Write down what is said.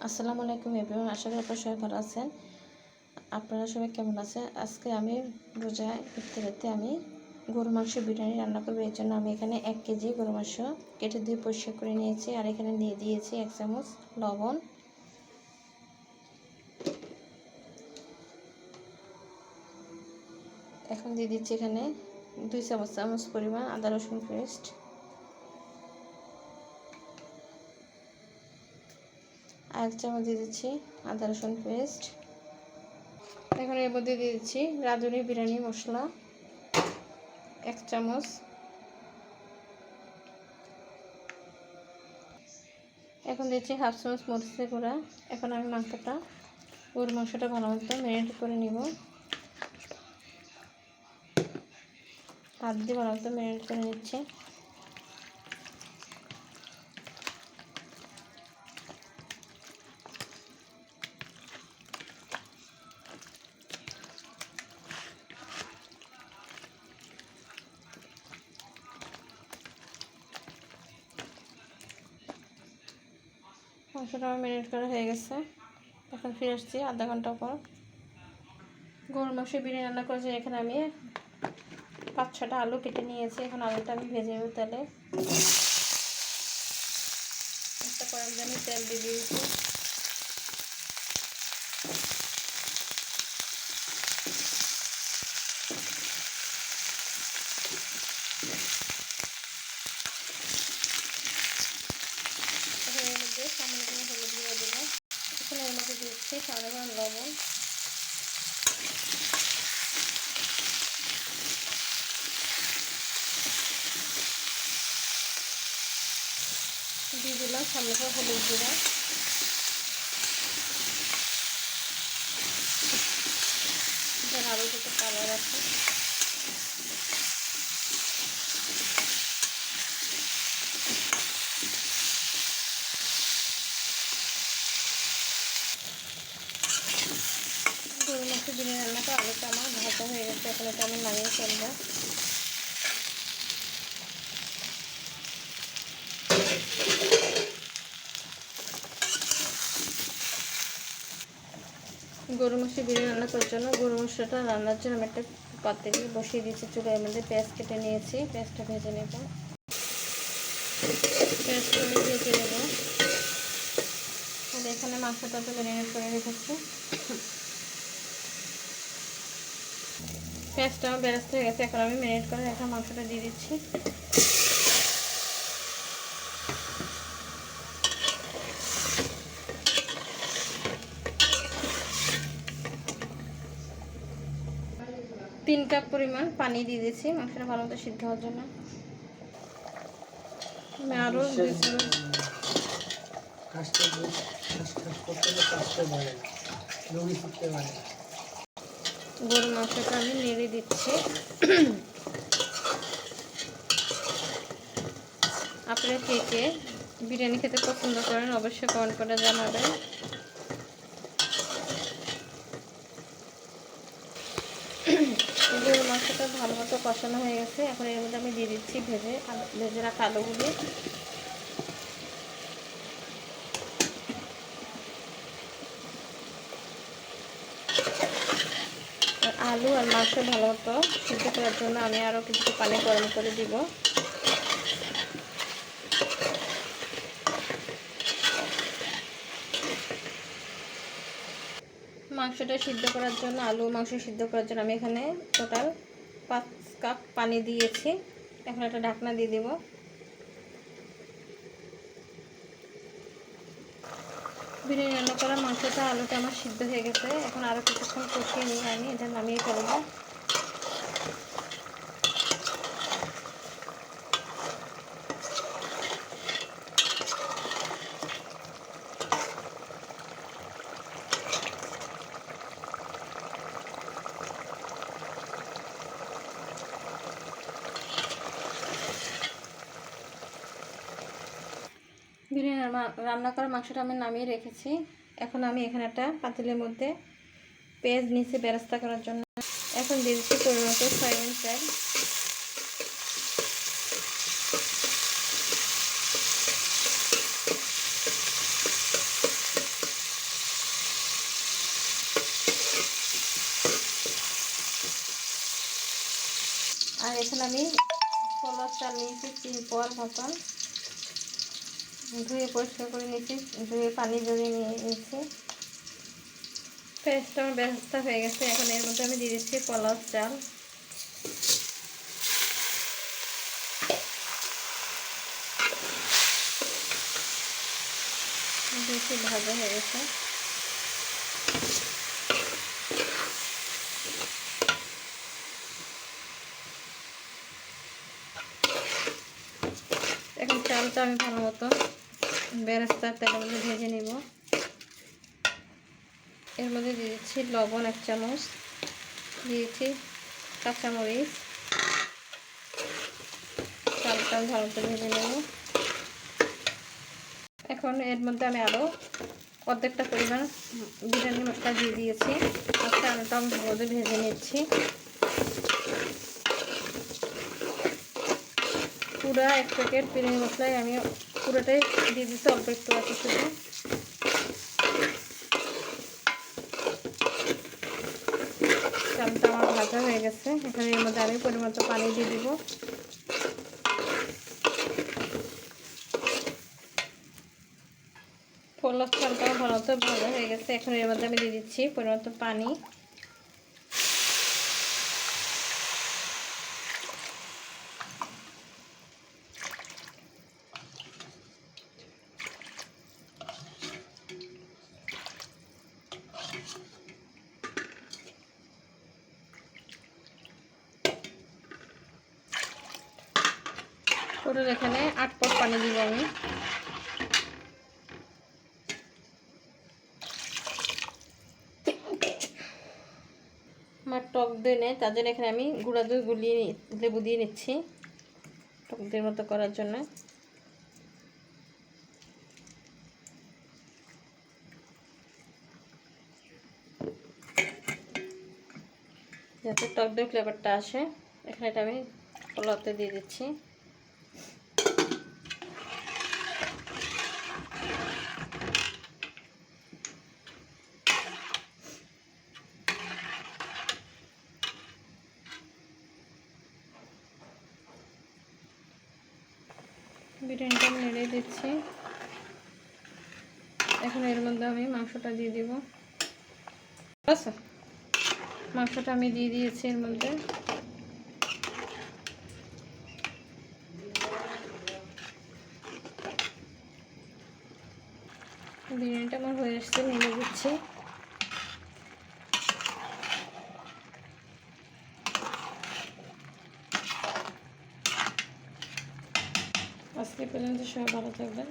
আসসালামু আলাইকুম এভরিওয়ান, আশা করি আপনারা সবাই ভালো আছেন। আপনারা সবাই কেমন আছেন? আজকে আমি রোজা ইফতারিতে আমি গরু মাংস বিরিয়ানি রান্না করব। এর জন্য আমি এখানে 1 কেজি গরু মাংস কেটে ধুয়ে পরিষ্কার করে নিয়েছি, আর এখানে দিয়ে দিয়েছি 1 চামচ লবণ। এখন দিয়ে দিচ্ছি এখানে 2 চামচ পরিমাণ আদা রসুন পেস্ট, আর 1 চামচ দিয়ে দিচ্ছি আদা রসুন পেস্ট। এখন এর মধ্যে দিয়ে দিচ্ছি রাঁধুনি বিরিয়ানি মশলা 1 চামচ। এখন দিচ্ছি 1/2 চামচ মরিচের গুঁড়া। এখন আমি গরুর মাংসটা ভালো মতো ম্যারিনেট করে নিব। হাত দিয়ে ভালো মতো ম্যারিনেট করে নিচ্ছে। মাংসটা আমার ম্যারিনেট করা হয়ে গেছে। এখন ফিরে আসছি আধা ঘন্টা পর। গরুর মাংস বিরিয়ানি রান্না করেছি। এখানে আমি 5-6টা আলু কেটে নিয়েছি। এখন আলুটা আমি ভেজে নেব তেলে। একটা কড়াইতে আমি তেল দিয়ে দিয়েছি। এখন এর মধ্যে সামান্য করে হলুদ দিয়ে দেবো। এখন এর মধ্যে দিচ্ছি সাধারণ লবণ, দিয়ে দিলাম সামান্য করে হলুদ গুঁড়া, যেন আরও কিছু কালার আছে। গরুর মাংস বিরিয়ানি রান্নাটা আলুটা আমার ভাজা হয়ে গেছে। এখন এটা আমি নামিয়ে ফেলবো। গরু মাংস বিরিয়ানি রান্না করার জন্য গরু মাংসটা রান্নার জন্য আমি একটা পাতিলে বসিয়ে দিয়েছি। চুলার মধ্যে পেঁয়াজ কেটে নিয়েছি, পেঁয়াজটা ভেজে নেব। পেঁয়াজটা আমি ভেজে নেব। আর এখানে মাংসটা তো ম্যারিনেট করে রেখেছি। পেঁয়াজটা আমার বেরেস্ত হয়ে গেছে। এখন আমি ম্যারিনেট করে রাখা মাংসটা দিয়ে দিচ্ছি। তিন কাপ পরিমাণ পানি দিয়ে দিচ্ছি মাংসটা ভালো মতো সিদ্ধ হওয়ার জন্য। আমি আরও গরুর মাংসটা আমি নেড়ে দিচ্ছি। আপনারা কে কে বিরিয়ানি খেতে পছন্দ করেন অবশ্যই কমেন্ট করে জানাবেন। গরুর মাংসটা ভালো মতো কষানো হয়ে গেছে। এখন এর মধ্যে আমি দিয়ে দিচ্ছি ভেজে রাখা আলুগুলি। আলু আর মাংস ভালো মতো সিদ্ধ করার জন্য আমি আরও কিছু পানি গরম করে দিব। মাংসটা সিদ্ধ করার জন্য মাংস সিদ্ধ করার জন্য আমি এখানে টোটাল 5 কাপ পানি দিয়েছি। এখন একটা ঢাকনা দিয়ে দেব। বিরিয়ানি রান্না করা মাংসটা আলুটা আমার সিদ্ধ হয়ে গেছে। এখন আরও কিছুক্ষণ কষিয়ে নিয়ে আমি এটা নামিয়ে ফেলবো। বিরিয়ানি রান্না করা মাংসটা আমি নামিয়ে রেখেছি। এখন আমি এখানে একটা পাতিলের মধ্যে পেঁয়াজ নিচে বেরেস্তা করার জন্য এখন দিয়ে দিচ্ছি পরিমাণ করে সয়াবিন তেল। এখানে আমি পোলাও চাল নিয়েছি 3 পোয়ার মতন, ধুয়ে পরিষ্কার করে নিয়েছি, ধুয়ে পানি জড়িয়ে নিয়েছি। পেস্টটা আমার ব্যবস্থা হয়ে গেছে। এখন এর মধ্যে আমি দিয়ে দিচ্ছি পোলাও চাল। বেশি ভাজা হয়ে গেছে। এখন চালটা আমি ভালো মতো বেরেস্তার তেলের মধ্যে ভেজে নিব। এর মধ্যে দিয়ে দিচ্ছি লবণ 1 চামচ, দিয়েছি কাঁচামরিচ। চালটা ভালো করে ভেজে নেব। এখন এর মধ্যে আমি আরও অর্ধেকটা পরিমাণ বিরিয়ানি মশলা দিয়ে দিয়েছি। আর চালটা আমি ভালো করে ভেজে নিচ্ছি। পুরো 1 প্যাকেট বিরিয়ানি মশলাই আমি পুরোটাই দিয়ে দিচ্ছি, অল্প একটু আছে শুধু। চালটা আমার ভাজা হয়ে গেছে। এখানে এর মধ্যে আমি পরিমাণ মতো পানি দিয়ে দিব। পোলাও চালটা ভালো মতো ভাজা হয়ে গেছে। এখন এর মধ্যে আমি দিয়ে দিচ্ছি পরিমাণ মতো পানি। টোটাল এখানে 8 পট পানি দিব আমি। আমার টক দই নেই, তার জন্য এখানে আমি গুঁড়া দই গুলিয়ে লেবু দিয়ে নিচ্ছি টক দইয়ের মতো করার জন্য। যাতে টক দই ফ্লেভারটা আসে, এখানে এটা আমি পোলাওতে দিয়ে দিচ্ছি। বিরিয়ানিটা আমি নেড়ে দিচ্ছি। এখন এর মধ্যে আমি মাংসটা দিয়ে দিব। আচ্ছা, মাংসটা আমি দিয়ে দিয়েছি এর মধ্যে। বিরিয়ানিটা আমার হয়ে আসছে, নেড়ে দিচ্ছি। আজকে পর্যন্ত সবাই ভালো থাকবেন।